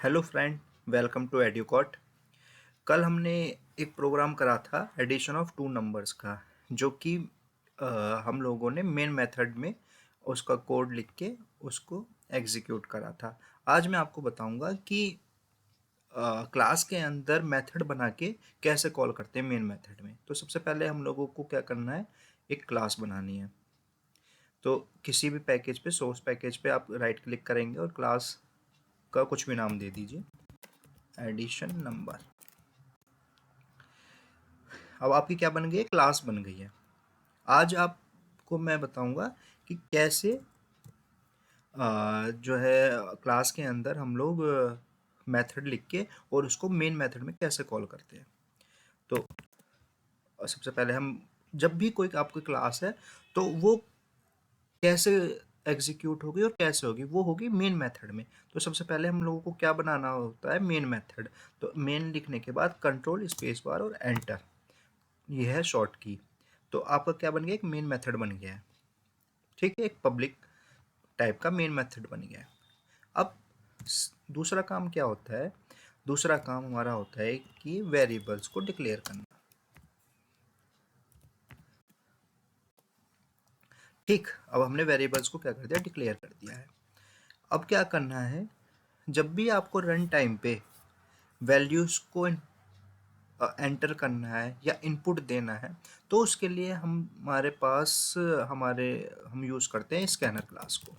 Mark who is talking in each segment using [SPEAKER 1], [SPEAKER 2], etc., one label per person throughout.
[SPEAKER 1] Hello friend, welcome to Educot. कल हमने एक प्रोग्राम करा था एडिशन ऑफ टू नंबर्स का, जो कि हम लोगों ने मेन मेथड में उसका कोड लिख के उसको एग्जीक्यूट करा था। आज मैं आपको बताऊंगा कि क्लास के अंदर मेथड बना के कैसे कॉल करते हैं मेन मेथड में। तो सबसे पहले हम लोगों को क्या करना है, एक क्लास बनानी है। तो किसी भी पैकेज पे, सोर्स पैकेज पे आप राइट क्लिक करेंगे और क्लास का कुछ भी नाम दे दीजिए, एडिशन नंबर। अब आपकी क्या बन गई है, क्लास बन गई है। आज आपको मैं बताऊंगा कि कैसे जो है क्लास के अंदर हम लोग मेथड लिख के और उसको मेन मेथड में कैसे कॉल करते हैं। तो सबसे पहले हम, जब भी कोई आपकी क्लास है तो वो कैसे एग्जीक्यूट होगी और कैसे होगी, वो होगी मेन मेथड में। तो सबसे पहले हम लोगों को क्या बनाना होता है, मेन मेथड। तो मेन लिखने के बाद कंट्रोल स्पेस बार और एंटर, ये है शॉर्ट की। तो आपका क्या बन गया, एक मेन मेथड बन गया है। ठीक है, एक पब्लिक टाइप का मेन मेथड बन गया है। अब दूसरा काम क्या होता है, दूसरा काम हमारा होता है कि वेरिएबल्स को डिक्लेयर करना। ठीक, अब हमने वेरिएबल्स को क्या कर दिया, डिक्लेयर कर दिया है। अब क्या करना है, जब भी आपको रन टाइम पे वैल्यूज को एंटर करना है या इनपुट देना है, तो उसके लिए हमारे पास हम यूज़ करते हैं स्कैनर क्लास को।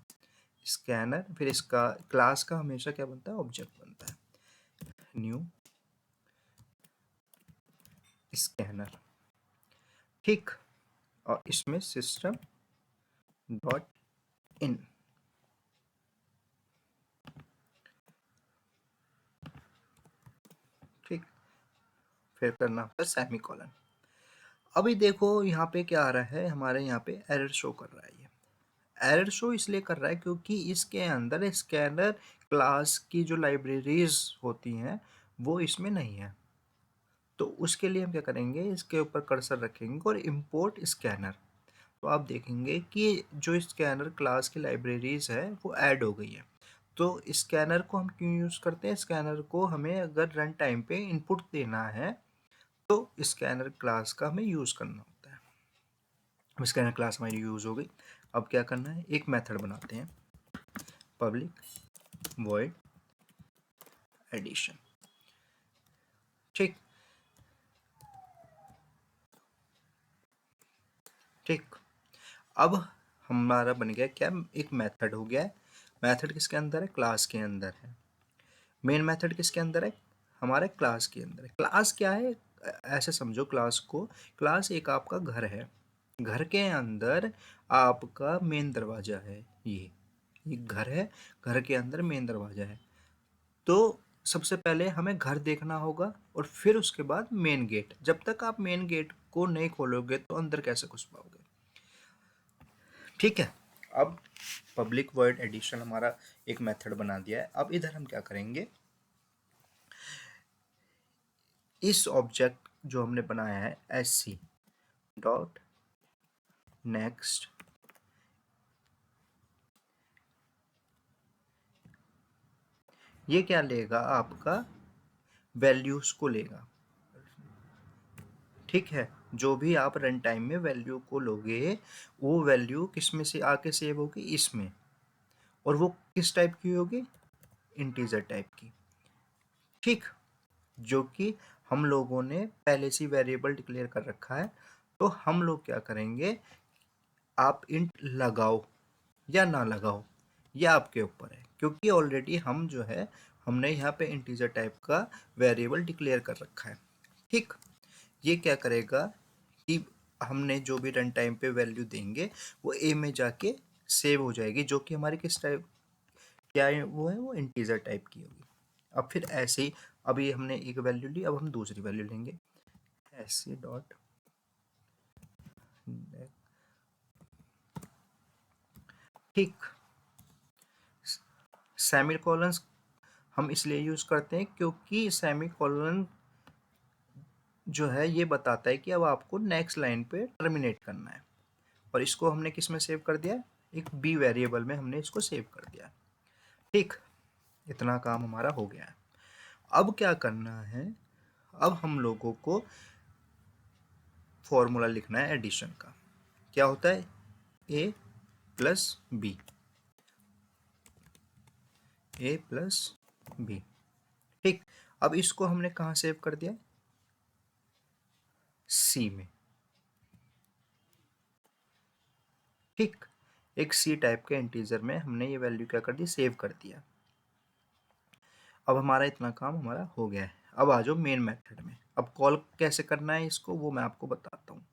[SPEAKER 1] स्कैनर, फिर इसका क्लास का हमेशा क्या बनता है, ऑब्जेक्ट बनता है, न्यू स्कैनर। ठीक, और इसमें सिस्टम डॉट इन। ठीक, फिर करना होता है सेमी कॉलन। अभी देखो यहाँ पे क्या आ रहा है, हमारे यहाँ पे एरर शो कर रहा है। ये एरर शो इसलिए कर रहा है क्योंकि इसके अंदर स्कैनर क्लास की जो लाइब्रेरीज होती हैं वो इसमें नहीं है। तो उसके लिए हम क्या करेंगे, इसके ऊपर कर्सर रखेंगे और इंपोर्ट स्कैनर। तो आप देखेंगे कि जो स्कैनर क्लास की लाइब्रेरीज है वो ऐड हो गई है। तो स्कैनर को हम क्यों यूज़ करते हैं, स्कैनर को हमें अगर रन टाइम पे इनपुट देना है तो स्कैनर क्लास का हमें यूज़ करना होता है। अब स्कैनर क्लास हमारी यूज़ हो गई। अब क्या करना है, एक मेथड बनाते हैं, पब्लिक वॉइड एडिशन। ठीक ठीक, अब हमारा बन गया क्या, एक मेथड हो गया है। मेथड किसके अंदर है, क्लास के अंदर है। मेन मेथड किसके अंदर है, हमारे क्लास के अंदर है। क्लास क्या है, ऐसे समझो क्लास को, क्लास एक आपका घर है। घर के अंदर आपका मेन दरवाजा है। ये घर है, घर के अंदर मेन दरवाजा है। तो सबसे पहले हमें घर देखना होगा और फिर उसके बाद मेन गेट। जब तक आप मेन गेट को नहीं खोलोगे तो अंदर कैसे घुस पाओगे। ठीक है, अब पब्लिक वर्ड एडिशन हमारा एक मेथड बना दिया है। अब इधर हम क्या करेंगे, इस ऑब्जेक्ट जो हमने बनाया है एस सी डॉट नेक्स्ट, ये क्या लेगा, आपका वैल्यूज को लेगा। ठीक है, जो भी आप रन टाइम में वैल्यू को लोगे वो वैल्यू किस में से आके सेव होगी, इसमें। और वो किस टाइप की होगी, इंटीजर टाइप की। ठीक, जो कि हम लोगों ने पहले से वेरिएबल डिक्लेयर कर रखा है। तो हम लोग क्या करेंगे, आप इंट लगाओ या ना लगाओ ये आपके ऊपर है, क्योंकि ऑलरेडी हम जो है हमने यहाँ पे इंटीजर टाइप का वेरिएबल डिक्लेयर कर रखा है। ठीक, ये क्या करेगा कि हमने जो भी रन टाइम पे वैल्यू देंगे वो ए में जाके सेव हो जाएगी, जो कि हमारी किस टाइप, क्या है वो, है वो इंटीजर टाइप की होगी। अब फिर ऐसे ही, अभी हमने एक वैल्यू ली, अब हम दूसरी वैल्यू लेंगे, ऐसे डॉट। ठीक, सेमी कॉलन हम इसलिए यूज करते हैं क्योंकि सेमी कॉलन जो है ये बताता है कि अब आपको नेक्स्ट लाइन पे टर्मिनेट करना है। और इसको हमने किस में सेव कर दिया है, एक बी वेरिएबल में हमने इसको सेव कर दिया। ठीक, इतना काम हमारा हो गया है। अब क्या करना है, अब हम लोगों को फॉर्मूला लिखना है एडिशन का। क्या होता है, ए प्लस बी, ए प्लस बी। ठीक, अब इसको हमने कहाँ सेव कर दिया, सी में। ठीक, एक सी टाइप के इंटीजर में हमने ये वैल्यू क्या कर दी, सेव कर दिया। अब हमारा इतना काम हमारा हो गया है। अब आ जाओ मेन मेथड में। अब कॉल कैसे करना है इसको वो मैं आपको बताता हूँ।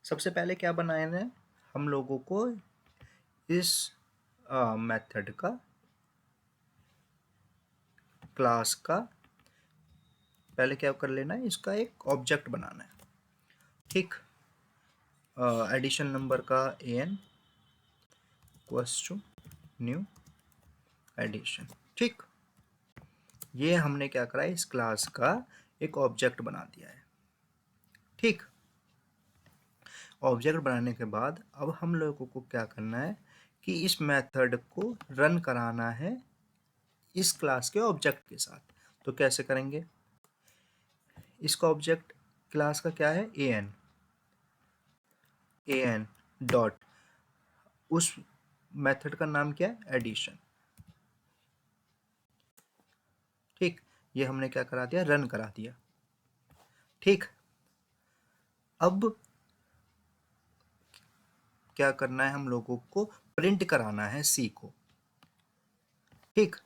[SPEAKER 1] सबसे पहले क्या बनाना है, हम लोगों को इस मेथड का, क्लास का पहले क्या कर लेना है, इसका एक ऑब्जेक्ट बनाना है। ठीक, एडिशन नंबर का an equals to new addition. ठीक, ये हमने क्या करा है, इस क्लास का एक ऑब्जेक्ट बना दिया है। ठीक, ऑब्जेक्ट बनाने के बाद अब हम लोगों को क्या करना है कि इस मेथड को रन कराना है इस क्लास के ऑब्जेक्ट के साथ। तो कैसे करेंगे, इसका ऑब्जेक्ट क्लास का क्या है, an डॉट, उस मेथड का नाम क्या है, एडिशन। ठीक, ये हमने क्या करा दिया, रन करा दिया। ठीक, अब क्या करना है, हम लोगों को प्रिंट कराना है सी को। ठीक,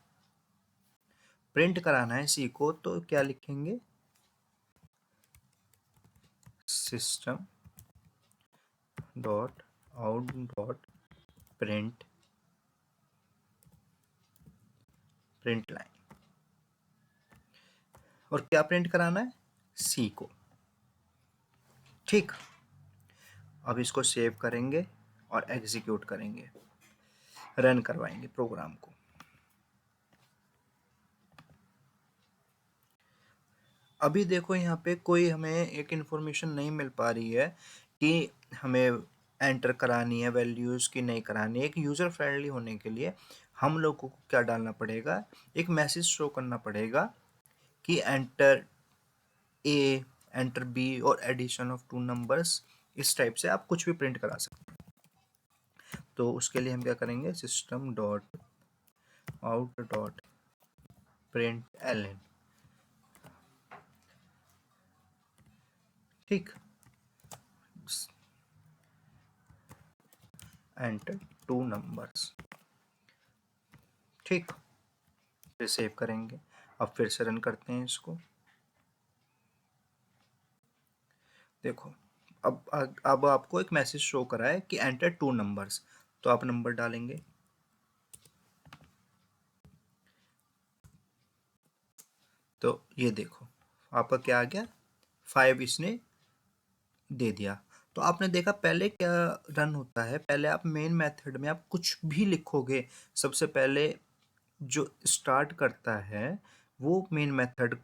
[SPEAKER 1] प्रिंट कराना है सी को, तो क्या लिखेंगे, system dot out dot print line. और क्या प्रिंट कराना है, सी को। ठीक, अब इसको सेव करेंगे और एग्जीक्यूट करेंगे, रन करवाएंगे प्रोग्राम को। अभी देखो यहाँ पे कोई हमें एक इंफॉर्मेशन नहीं मिल पा रही है कि हमें एंटर करानी है वैल्यूज़ की नहीं करानी है। एक यूज़र फ्रेंडली होने के लिए हम लोगों को क्या डालना पड़ेगा, एक मैसेज शो करना पड़ेगा कि एंटर ए, एंटर बी और एडिशन ऑफ 2 नंबर्स। इस टाइप से आप कुछ भी प्रिंट करा सकते हैं। तो उसके लिए हम क्या करेंगे, system dot out dot print L. ठीक, एंटर 2 नंबर्स। ठीक, फिर सेव करेंगे। अब फिर से रन करते हैं इसको। देखो, अब आपको एक मैसेज शो करा है कि एंटर 2 नंबर्स। तो आप नंबर डालेंगे, तो ये देखो आपका क्या आ गया, 5 इसने दे दिया। तो आपने देखा पहले क्या रन होता है, पहले आप मेन मेथड में आप कुछ भी लिखोगे, सबसे पहले जो स्टार्ट करता है वो मेन मेथड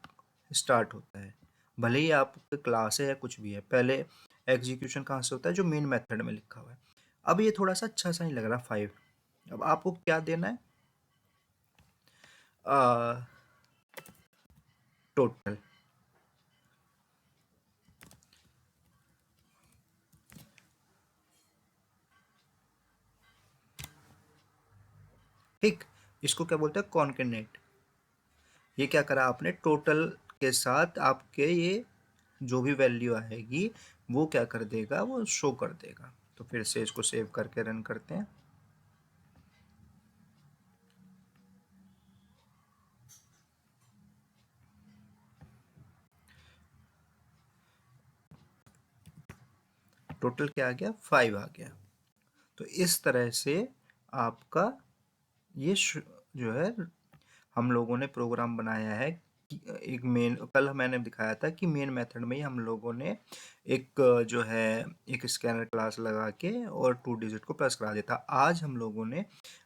[SPEAKER 1] स्टार्ट होता है। भले ही आपके क्लास है या कुछ भी है, पहले एग्जीक्यूशन कहाँ से होता है, जो मेन मेथड में लिखा हुआ है। अब ये थोड़ा सा अच्छा सा नहीं लग रहा 5। अब आपको क्या देना है, टोटल। ठीक, इसको क्या बोलते हैं, कॉन्केनेट। ये क्या करा आपने, टोटल के साथ आपके ये जो भी वैल्यू आएगी वो क्या कर देगा, वो शो कर देगा। तो फिर से इसको सेव करके रन करते हैं। टोटल क्या आ गया, 5 आ गया। तो इस तरह से आपका ये जो है हम लोगों ने प्रोग्राम बनाया है कि एक मेन, कल मैंने दिखाया था कि मेन मेथड में ही हम लोगों ने एक जो है एक स्कैनर क्लास लगा के और 2 डिजिट को प्रेस करा दिया था। आज हम लोगों ने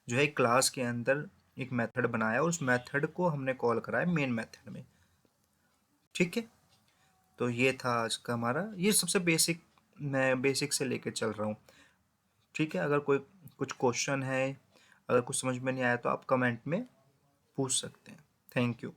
[SPEAKER 1] जो है क्लास के अंदर एक मेथड बनाया और उस मेथड को हमने कॉल करा है मेन मेथड में। ठीक है, तो ये था आज का हमारा, ये सबसे बेसिक, मैं बेसिक से लेके चल रहा हूँ। ठीक है, अगर कोई कुछ क्वेश्चन है, अगर कुछ समझ में नहीं आया तो आप कमेंट में पूछ सकते हैं। Thank you.